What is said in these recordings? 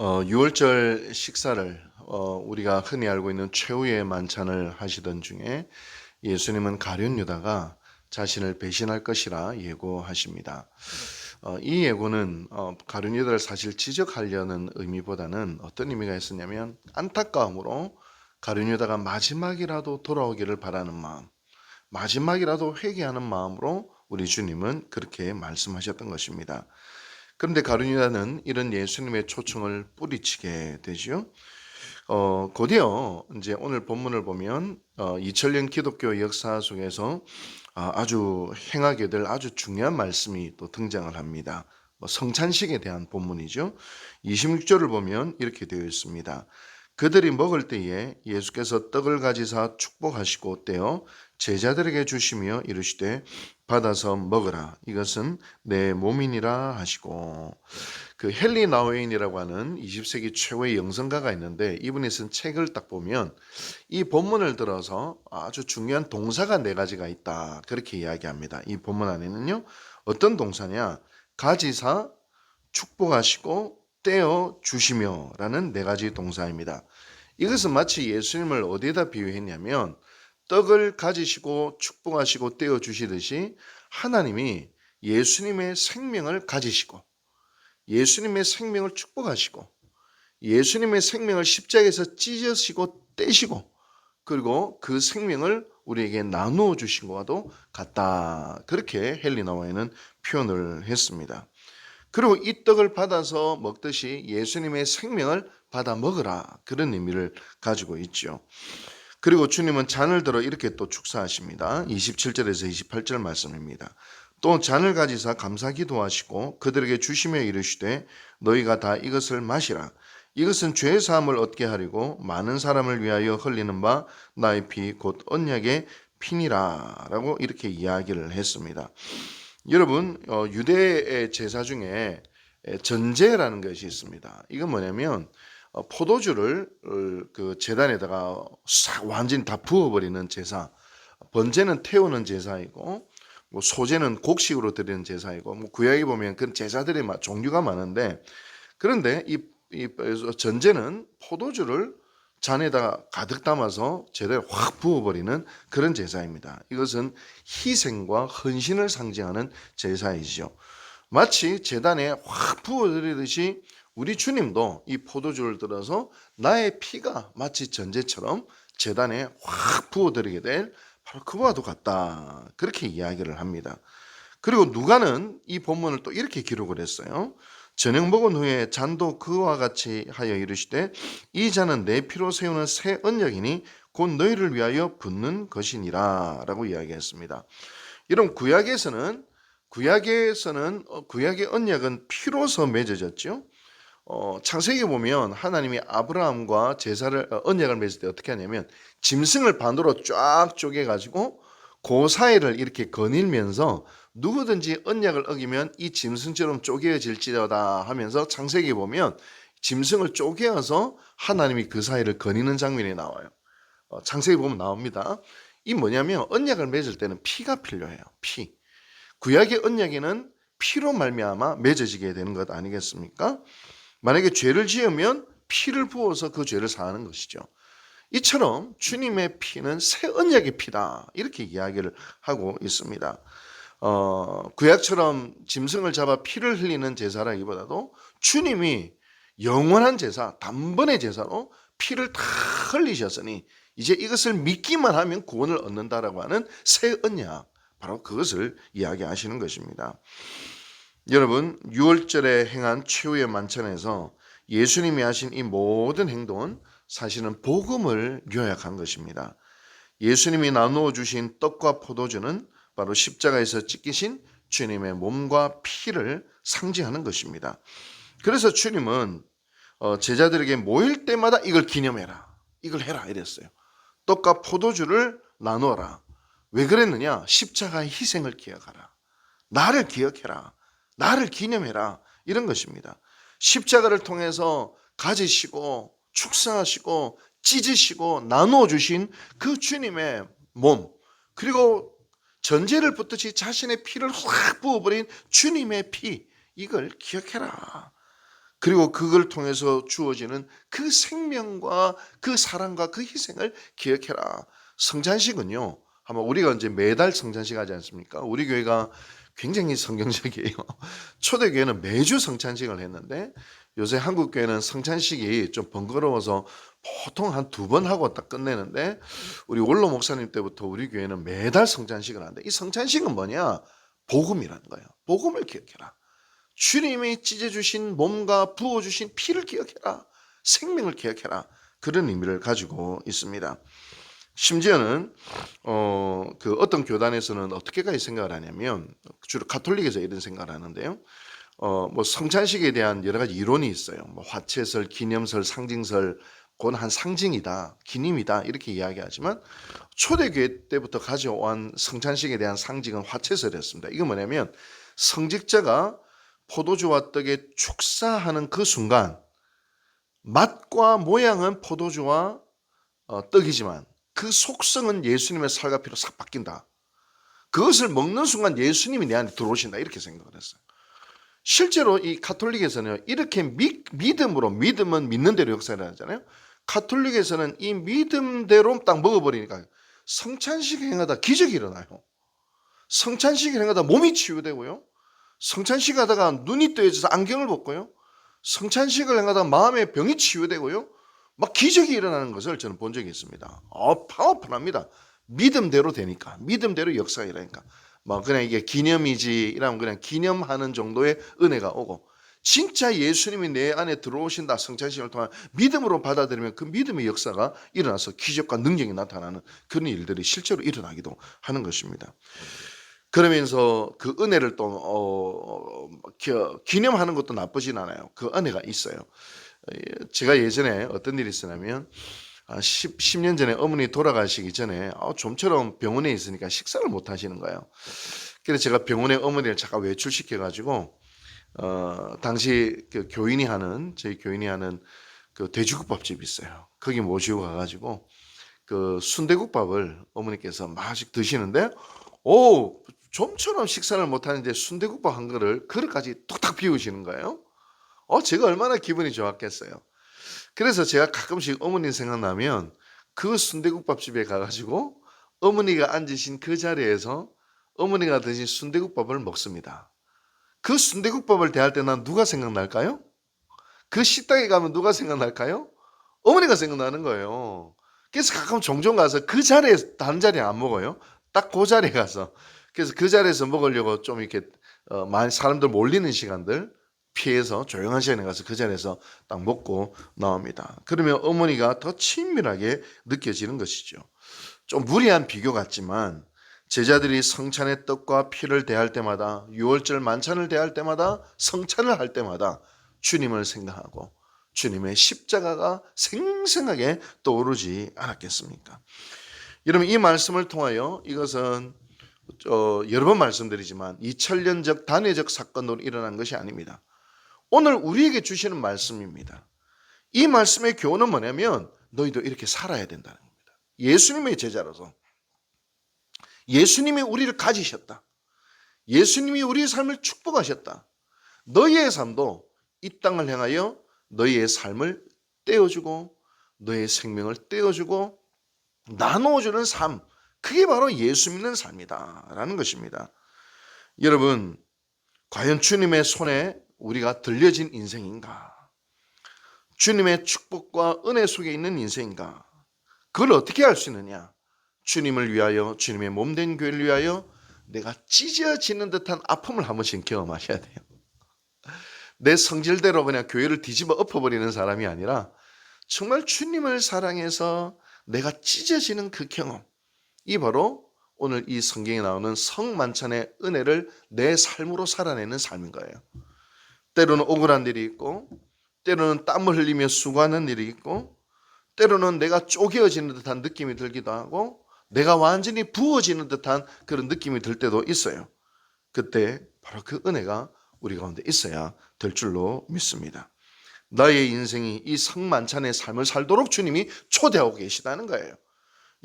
유월절 식사를 우리가 흔히 알고 있는 최후의 만찬을 하시던 중에 예수님은 가룟 유다가 자신을 배신할 것이라 예고하십니다. 이 예고는 가룟 유다를 사실 지적하려는 의미보다는 어떤 의미가 있었냐면 안타까움으로 가룟 유다가 마지막이라도 돌아오기를 바라는 마음, 마지막이라도 회개하는 마음으로 우리 주님은 그렇게 말씀하셨던 것입니다. 그런데 가룟 유다는 이런 예수님의 초청을 뿌리치게 되죠. 곧이어 이제 오늘 본문을 보면 2000년 기독교 역사 속에서 아주 행하게 될 아주 중요한 말씀이 또 등장을 합니다. 성찬식에 대한 본문이죠. 26절을 보면 이렇게 되어 있습니다. 그들이 먹을 때에 예수께서 떡을 가지사 축복하시고 떼어 제자들에게 주시며 이르시되 받아서 먹으라, 이것은 내 몸이니라 하시고. 그 헨리 나우인이라고 하는 20세기 최고의 영성가가 있는데 이분이 쓴 책을 딱 보면 이 본문을 들어서 아주 중요한 동사가 네 가지가 있다, 그렇게 이야기합니다. 이 본문 안에는요, 어떤 동사냐, 가지사, 축복하시고, 떼어 주시며 라는 네 가지 동사입니다. 이것은 마치 예수님을 어디에다 비유했냐면 떡을 가지시고 축복하시고 떼어 주시듯이 하나님이 예수님의 생명을 가지시고 예수님의 생명을 축복하시고 예수님의 생명을 십자가에서 찢으시고 떼시고 그리고 그 생명을 우리에게 나누어 주신 것과도 같다, 그렇게 헨리 나우인은 표현을 했습니다. 그리고 이 떡을 받아서 먹듯이 예수님의 생명을 받아 먹으라, 그런 의미를 가지고 있죠. 그리고 주님은 잔을 들어 이렇게 또 축사하십니다. 27절에서 28절 말씀입니다. 또 잔을 가지사 감사 기도하시고 그들에게 주시며 이르시되 너희가 다 이것을 마시라. 이것은 죄 사함을 얻게 하려고 많은 사람을 위하여 흘리는 바 나의 피 곧 언약의 피니라 라고 이렇게 이야기를 했습니다. 여러분, 유대의 제사 중에 전제라는 것이 있습니다. 이건 뭐냐면 포도주를 그 제단에다가 싹 완전히 다 부어버리는 제사, 번제는 태우는 제사이고, 뭐 소제는 곡식으로 드리는 제사이고, 뭐 구약에 보면 그런 제사들이 종류가 많은데, 그런데 이 전제는 포도주를 잔에다가 가득 담아서 제대로 확 부어버리는 그런 제사입니다. 이것은 희생과 헌신을 상징하는 제사이죠. 마치 제단에 확 부어드리듯이 우리 주님도 이 포도주를 들어서 나의 피가 마치 전제처럼 제단에 확 부어드리게 될 바로 그와도 같다, 그렇게 이야기를 합니다. 그리고 누가는 이 본문을 또 이렇게 기록을 했어요. 저녁 먹은 후에 잔도 그와 같이 하여 이르시되 이 잔은 내 피로 세우는 새 언약이니 곧 너희를 위하여 붓는 것이니라 라고 이야기했습니다. 이런 구약의 언약은 피로서 맺어졌죠. 창세기 보면 하나님이 아브라함과 언약을 맺을 때 어떻게 하냐면 짐승을 반으로 쫙 쪼개가지고 그 사이를 이렇게 거닐면서 누구든지 언약을 어기면 이 짐승처럼 쪼개어질지어다 하면서 창세기 보면 짐승을 쪼개어서 하나님이 그 사이를 거니는 장면이 나와요. 창세기 보면 나옵니다. 이 뭐냐면 언약을 맺을 때는 피가 필요해요. 피. 구약의 언약에는 피로 말미암아 맺어지게 되는 것 아니겠습니까? 만약에 죄를 지으면 피를 부어서 그 죄를 사하는 것이죠. 이처럼 주님의 피는 새 언약의 피다, 이렇게 이야기를 하고 있습니다. 구약처럼 짐승을 잡아 피를 흘리는 제사라기보다도 주님이 영원한 제사, 단번의 제사로 피를 다 흘리셨으니 이제 이것을 믿기만 하면 구원을 얻는다라고 하는 새 언약, 바로 그것을 이야기하시는 것입니다. 여러분, 6월절에 행한 최후의 만찬에서 예수님이 하신 이 모든 행동은 사실은 복음을 요약한 것입니다. 예수님이 나누어 주신 떡과 포도주는 바로 십자가에서 찢기신 주님의 몸과 피를 상징하는 것입니다. 그래서 주님은 제자들에게 모일 때마다 이걸 기념해라, 이걸 해라 이랬어요. 떡과 포도주를 나누어라. 왜 그랬느냐? 십자가의 희생을 기억하라. 나를 기억해라. 나를 기념해라. 이런 것입니다. 십자가를 통해서 가지시고 축사하시고 찢으시고 나누어 주신 그 주님의 몸, 그리고 전제를 붙듯이 자신의 피를 확 부어버린 주님의 피, 이걸 기억해라. 그리고 그걸 통해서 주어지는 그 생명과 그 사랑과 그 희생을 기억해라. 성찬식은요, 아마 우리가 이제 매달 성찬식 하지 않습니까? 우리 교회가 굉장히 성경적이에요. 초대교회는 매주 성찬식을 했는데 요새 한국 교회는 성찬식이 좀 번거로워서 보통 한 2번 하고 딱 끝내는데, 우리 원로 목사님 때부터 우리 교회는 매달 성찬식을 하는데, 이 성찬식은 뭐냐? 복음이라는 거예요. 복음을 기억해라. 주님이 찢어주신 몸과 부어주신 피를 기억해라. 생명을 기억해라. 그런 의미를 가지고 있습니다. 심지어는 그 어떤 교단에서는 어떻게까지 생각을 하냐면, 주로 가톨릭에서 이런 생각을 하는데요. 뭐 성찬식에 대한 여러 가지 이론이 있어요. 뭐 화채설, 기념설, 상징설, 그건 한 상징이다, 기념이다, 이렇게 이야기하지만 초대교회 때부터 가져온 성찬식에 대한 상징은 화채설이었습니다. 이건 뭐냐면, 성직자가 포도주와 떡에 축사하는 그 순간 맛과 모양은 포도주와 떡이지만 그 속성은 예수님의 살과 피로 싹 바뀐다. 그것을 먹는 순간 예수님이 내 안에 들어오신다, 이렇게 생각을 했어요. 실제로 이 가톨릭에서는 이렇게 믿음으로, 믿음은 믿는 대로 역사를 하잖아요. 가톨릭에서는 이 믿음대로 딱 먹어버리니까 성찬식 행하다 기적이 일어나요. 성찬식 행하다 몸이 치유되고요. 성찬식 하다가 눈이 뜨여져서 안경을 벗고요. 성찬식을 행하다 마음의 병이 치유되고요. 막 기적이 일어나는 것을 저는 본 적이 있습니다. 파워풀합니다. 믿음대로 되니까, 믿음대로 역사가 일어나니까. 막 그냥 이게 기념이지 이러면 그냥 기념하는 정도의 은혜가 오고, 진짜 예수님이 내 안에 들어오신다, 성찬식을 통한 믿음으로 받아들이면 그 믿음의 역사가 일어나서 기적과 능력이 나타나는 그런 일들이 실제로 일어나기도 하는 것입니다. 그러면서 그 은혜를 또 기념하는 것도 나쁘진 않아요. 그 은혜가 있어요. 제가 예전에 어떤 일이 있었냐면, 10년 전에 어머니 돌아가시기 전에 좀처럼 병원에 있으니까 식사를 못 하시는 거예요. 그래서 제가 병원에 어머니를 잠깐 외출시켜가지고 당시 그 저희 교인이 하는 그 돼지국밥집이 있어요. 거기 모시고 가가지고 그 순대국밥을 어머니께서 맛있게 드시는데, 좀처럼 식사를 못하는데 순대국밥 한 그릇까지 뚝딱 비우시는 거예요. 제가 얼마나 기분이 좋았겠어요. 그래서 제가 가끔씩 어머니 생각나면 그 순대국밥집에 가가지고 어머니가 앉으신 그 자리에서 어머니가 드신 순대국밥을 먹습니다. 그 순대국밥을 대할 때 난 누가 생각날까요? 그 식당에 가면 누가 생각날까요? 어머니가 생각나는 거예요. 그래서 가끔 종종 가서 그 자리에, 다른 자리에 안 먹어요. 딱 그 자리에 가서, 그래서 그 자리에서 먹으려고 좀 이렇게 많이 사람들 몰리는 시간들 피해서 조용한 시간에 가서 그 자리에서 딱 먹고 나옵니다. 그러면 어머니가 더 친밀하게 느껴지는 것이죠. 좀 무리한 비교 같지만 제자들이 성찬의 떡과 피를 대할 때마다, 유월절 만찬을 대할 때마다, 성찬을 할 때마다 주님을 생각하고 주님의 십자가가 생생하게 떠오르지 않았겠습니까? 여러분, 이 말씀을 통하여 이것은 여러 번 말씀드리지만 2000년적 단회적 사건으로 일어난 것이 아닙니다. 오늘 우리에게 주시는 말씀입니다. 이 말씀의 교훈은 뭐냐면, 너희도 이렇게 살아야 된다는 겁니다. 예수님의 제자로서 예수님이 우리를 가지셨다. 예수님이 우리의 삶을 축복하셨다. 너희의 삶도 이 땅을 향하여 너희의 삶을 떼어주고 너의 생명을 떼어주고 나누어주는 삶, 그게 바로 예수 믿는 삶이다 라는 것입니다. 여러분, 과연 주님의 손에 우리가 들려진 인생인가? 주님의 축복과 은혜 속에 있는 인생인가? 그걸 어떻게 알 수 있느냐? 주님을 위하여, 주님의 몸된 교회를 위하여 내가 찢어지는 듯한 아픔을 한 번씩 경험하셔야 돼요. 내 성질대로 그냥 교회를 뒤집어 엎어버리는 사람이 아니라 정말 주님을 사랑해서 내가 찢어지는 그 경험, 이 바로 오늘 이 성경에 나오는 성만찬의 은혜를 내 삶으로 살아내는 삶인 거예요. 때로는 억울한 일이 있고, 때로는 땀을 흘리며 수고하는 일이 있고, 때로는 내가 쪼개어지는 듯한 느낌이 들기도 하고, 내가 완전히 부어지는 듯한 그런 느낌이 들 때도 있어요. 그때 바로 그 은혜가 우리 가운데 있어야 될 줄로 믿습니다. 나의 인생이 이 성만찬의 삶을 살도록 주님이 초대하고 계시다는 거예요.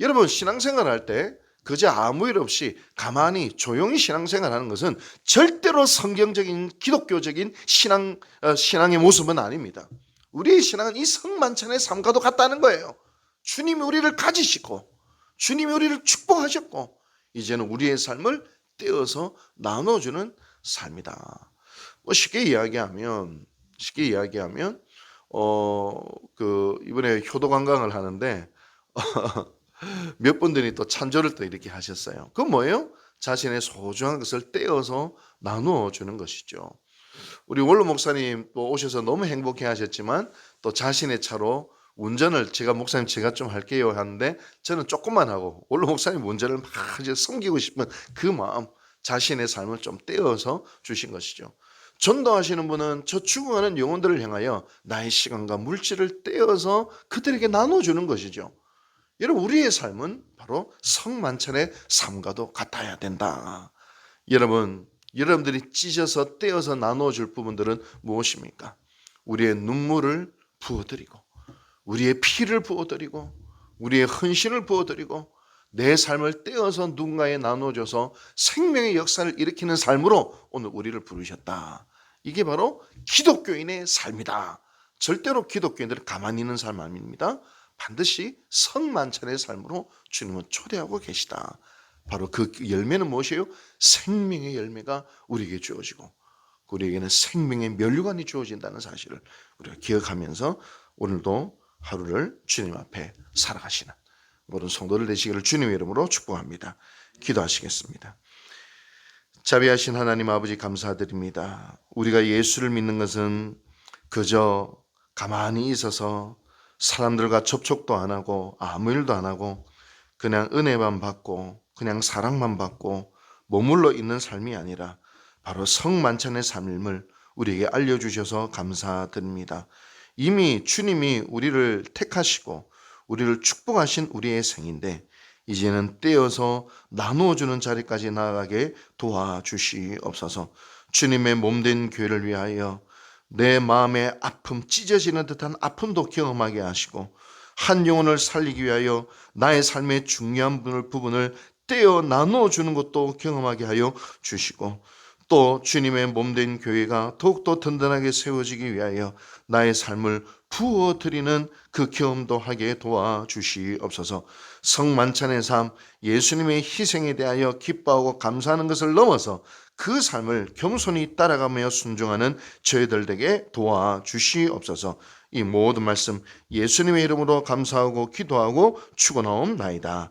여러분, 신앙생활 할 때 그저 아무 일 없이 가만히 조용히 신앙생활하는 것은 절대로 성경적인 기독교적인 신앙의 모습은 아닙니다. 우리의 신앙은 이 성만찬의 삶과도 같다는 거예요. 주님이 우리를 가지시고 주님이 우리를 축복하셨고 이제는 우리의 삶을 떼어서 나눠주는 삶이다. 쉽게 이야기하면 이번에 효도 관광을 하는데 몇 분들이 또 찬조를 또 이렇게 하셨어요. 그건 뭐예요? 자신의 소중한 것을 떼어서 나누어 주는 것이죠. 우리 원로 목사님 또 오셔서 너무 행복해 하셨지만 또 자신의 차로 운전을 목사님 제가 좀 할게요 하는데 저는 조금만 하고 원로 목사님 운전을 막 이제 섬기고 싶은 그 마음, 자신의 삶을 좀 떼어서 주신 것이죠. 전도하시는 분은 저 죽어가는 영혼들을 향하여 나의 시간과 물질을 떼어서 그들에게 나눠주는 것이죠. 여러분, 우리의 삶은 바로 성만찬의 삶과도 같아야 된다. 여러분들이 찢어서 떼어서 나눠줄 부분들은 무엇입니까? 우리의 눈물을 부어드리고 우리의 피를 부어드리고 우리의 헌신을 부어드리고 내 삶을 떼어서 누군가에 나눠줘서 생명의 역사를 일으키는 삶으로 오늘 우리를 부르셨다. 이게 바로 기독교인의 삶이다. 절대로 기독교인들은 가만히 있는 삶 아닙니다. 반드시 성만찬의 삶으로 주님은 초대하고 계시다. 바로 그 열매는 무엇이에요? 생명의 열매가 우리에게 주어지고 우리에게는 생명의 면류관이 주어진다는 사실을 우리가 기억하면서 오늘도 하루를 주님 앞에 살아가시는 모든 성도들 되시기를 주님의 이름으로 축복합니다. 기도하시겠습니다. 자비하신 하나님 아버지 감사드립니다. 우리가 예수를 믿는 것은 그저 가만히 있어서 사람들과 접촉도 안 하고 아무 일도 안 하고 그냥 은혜만 받고 그냥 사랑만 받고 머물러 있는 삶이 아니라 바로 성만찬의 삶을 우리에게 알려주셔서 감사드립니다. 이미 주님이 우리를 택하시고 우리를 축복하신 우리의 생인데 이제는 떼어서 나누어주는 자리까지 나아가게 도와주시옵소서. 주님의 몸된 교회를 위하여 내 마음의 아픔, 찢어지는 듯한 아픔도 경험하게 하시고 한 영혼을 살리기 위하여 나의 삶의 중요한 부분을 떼어 나누어주는 것도 경험하게 하여 주시고 또 주님의 몸된 교회가 더욱더 든든하게 세워지기 위하여 나의 삶을 부어드리는 그 경험도 하게 도와주시옵소서. 성만찬의 삶, 예수님의 희생에 대하여 기뻐하고 감사하는 것을 넘어서 그 삶을 겸손히 따라가며 순종하는 저희들 되게 도와주시옵소서. 이 모든 말씀 예수님의 이름으로 감사하고 기도하고 축원하옵나이다.